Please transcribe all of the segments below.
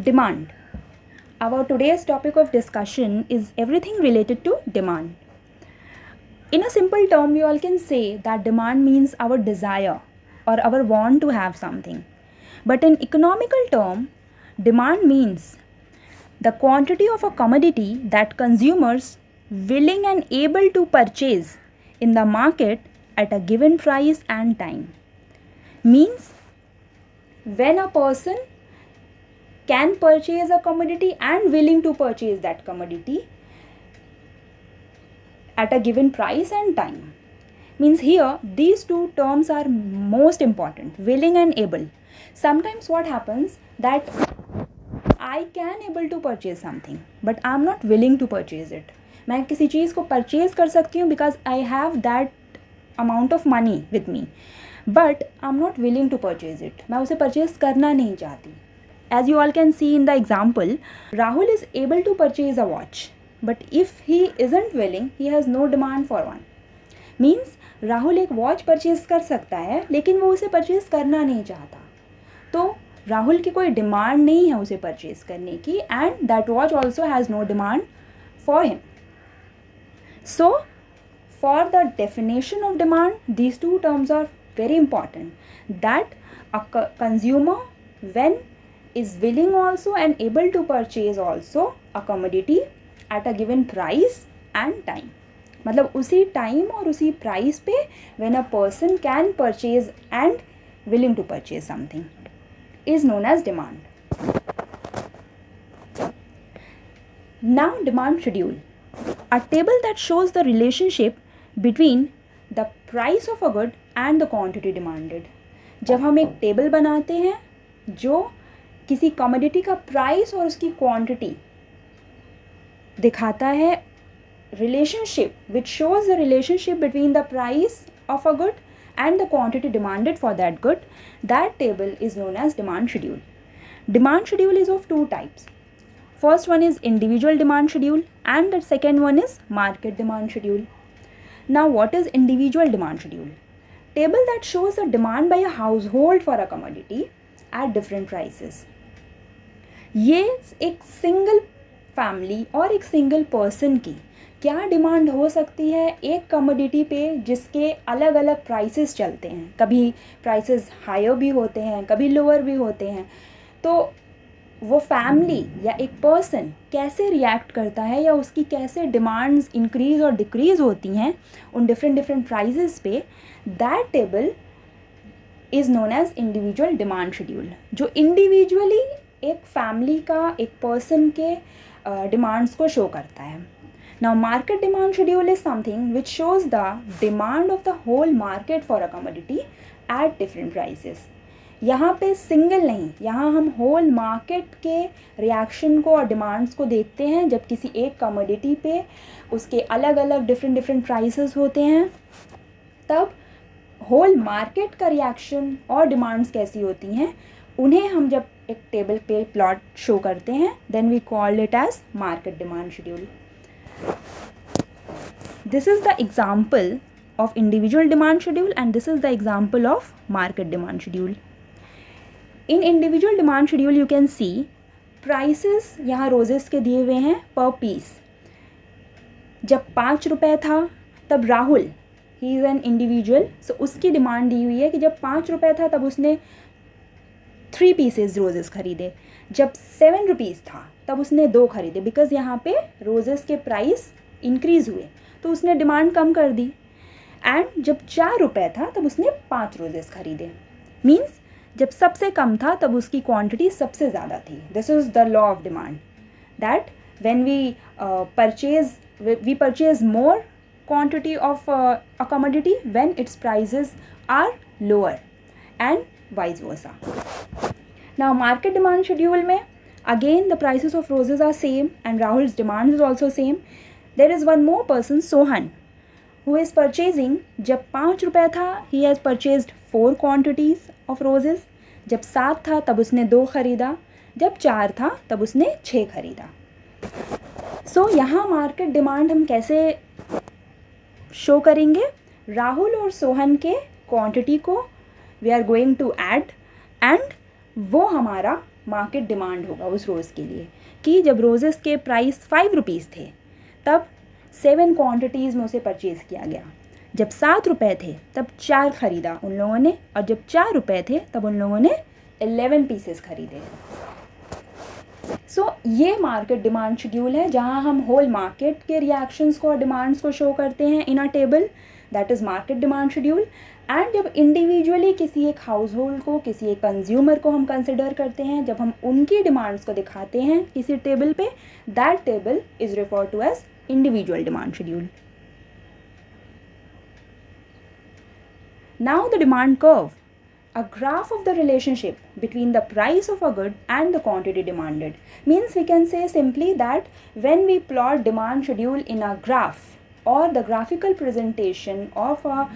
Demand. Our today's topic of discussion is everything related to demand. In a simple term, we all can say that demand means our desire or our want to have something. But in economical term, demand means the quantity of a commodity that consumers willing and able to purchase in the market at a given price and time. Means when a person can purchase a commodity and willing to purchase that commodity at a given price and time. Means here these two terms are most important, willing and able. Sometimes what happens that I can able to purchase something but I am not willing to purchase it. मैं किसी चीज़ को purchase कर सकती हूँ because I have that amount of money with me, but I am not willing to purchase it. मैं उसे purchase करना नहीं चाहती. As you all can see in the example, Rahul is able to purchase a watch, but if he isn't willing, he has no demand for one. Means Rahul एक watch purchase कर सकता है लेकिन वो उसे परचेज करना नहीं चाहता, तो राहुल की कोई डिमांड नहीं है उसे परचेज करने की, and that watch also has no demand for him. So for the definition of demand, these two terms are very important, that a consumer when is willing also and able to purchase also a commodity at a given price and time. मतलब उसी time और उसी price पे when a person can purchase and willing to purchase something is known as demand. Now demand schedule, a table that shows the relationship between the price of a good and the quantity demanded. जब हम एक table बनाते हैं जो किसी commodity का price और उसकी क्वांटिटी दिखाता है, relationship which shows the relationship between the price of a good and the quantity demanded for that good, that table is known as demand schedule. Demand schedule is of two types. First one is individual demand schedule and the second one is market demand schedule. Now what is individual demand schedule? Table that shows the demand by a household for a commodity at different prices. ये एक single family और एक single person की क्या demand हो सकती है एक कमोडिटी पे जिसके अलग अलग प्राइसेस चलते हैं. कभी प्राइसेस हायर भी होते हैं, कभी लोअर भी होते हैं. तो वो फैमिली या एक पर्सन कैसे रिएक्ट करता है या उसकी कैसे डिमांड्स इंक्रीज़ और डिक्रीज़ होती हैं उन डिफरेंट प्राइसेस पे, that table is known as individual demand schedule, जो इंडिविजुअली एक फैमिली का, एक पर्सन के डिमांड्स को शो करता है. Now market demand schedule is something which shows the demand of the whole market for a commodity at different prices. यहाँ पे सिंगल नहीं, यहाँ हम होल मार्केट के रिएक्शन को और डिमांड्स को देखते हैं. जब किसी एक कमोडिटी पे उसके अलग अलग डिफरेंट प्राइसेस होते हैं, तब होल मार्केट का रिएक्शन और डिमांड्स कैसी होती हैं उन्हें हम जब एक टेबल पे प्लॉट शो करते हैं, then we call it as market demand schedule. This is the example of individual demand schedule and this is the example of market demand schedule. In individual demand schedule you can see prices यहाँ roses के दिए हुए हैं पर piece. जब 5 रुपये था तब Rahul, he is an individual, so उसकी डिमांड दी हुई है कि जब 5 रुपये था तब उसने 3 पीसेस रोजेस खरीदे. जब 7 रुपीज़ था तब उसने 2 खरीदे, बिकॉज यहाँ पे रोजेस के प्राइस इंक्रीज़ हुए तो उसने डिमांड कम कर दी. एंड जब 4 रुपये था तब उसने 5 रोजेस खरीदे. मीन्स जब सबसे कम था तब उसकी क्वांटिटी सबसे ज़्यादा थी. This is the law of demand, that when we purchase more quantity of a commodity when its prices are lower and vice versa. Now market demand schedule में again the prices of roses are same and Rahul's demand is also same. There is one more person, Sohan, who is purchasing. जब 5 रुपये था he has purchased 4 quantities of roses. जब 7 था तब उसने 2 खरीदा. जब 4 था तब उसने 6 खरीदा. सो यहाँ मार्केट डिमांड हम कैसे शो करेंगे? राहुल और सोहन के क्वांटिटी को we are going to add and वो हमारा मार्केट डिमांड होगा उस रोज़ के लिए कि जब रोज़ेस के प्राइस 5 रुपीज़ थे तब 7 क्वांटिटीज़ में उसे परचेज़ किया गया। जब 7 रुपये थे तब 4 ख़रीदा उन लोगों ने, और जब 4 रुपये थे तब उन लोगों ने 11 पीसेस ख़रीदे। सो ये मार्केट डिमांड शेड्यूल है जहाँ हम होल मार्केट के रिएक्शंस को और डिमांड्स को शो करते हैं in a table, that is market demand schedule. And जब इंडिविजुअली किसी एक हाउस होल्ड को, किसी एक कंज्यूमर को हम कंसिडर करते हैं, जब हम उनकी डिमांड्स को दिखाते हैं किसी टेबल पे, that table is referred to as individual demand schedule. Now the demand curve, a graph of the relationship between the price of a good and the quantity demanded. Means we can say simply that when we plot demand schedule in a graph, or the graphical presentation of a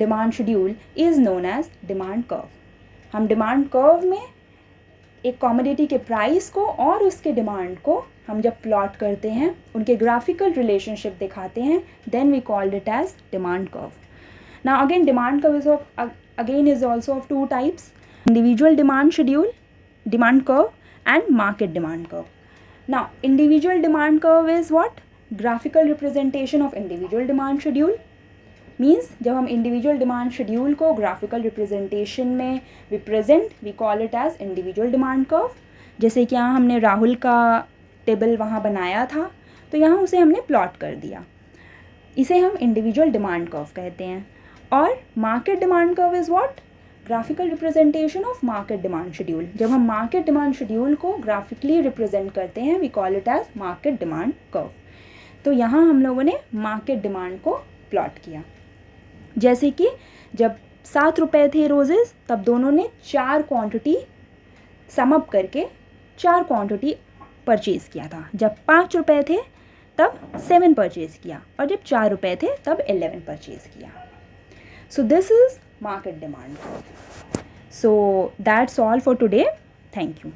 demand schedule is known as demand curve. हम demand curve में एक commodity के price को और उसके demand को हम जब प्लॉट करते हैं, उनके ग्राफिकल रिलेशनशिप दिखाते हैं, then we called it as demand curve. Now again, demand curve is also of two types: individual demand schedule, demand curve, and market demand curve. Now individual demand curve is what? Graphical representation of individual demand schedule. Means जब हम individual demand schedule को graphical representation में represent, we call it as individual demand curve. जैसे कि यहाँ हमने राहुल का table वहाँ बनाया था, तो यहाँ उसे हमने प्लॉट कर दिया, इसे हम इंडिविजुअल डिमांड कर्व कहते हैं. और market demand curve is what? Graphical representation of market demand schedule. जब हम मार्केट डिमांड शेड्यूल को ग्राफिकली रिप्रेजेंट करते हैं, we call it as market demand curve. तो यहाँ हम लोगों ने मार्केट डिमांड को प्लॉट किया. जैसे कि जब 7 रुपये थे रोजेज़, तब दोनों ने 4 क्वांटिटी समअप करके 4 क्वांटिटी परचेज़ किया था. जब 5 रुपये थे तब 7 परचेज़ किया, और जब 4 रुपये थे तब 11 परचेज़ किया. So this is market demand curve. So that's all for today. Thank you.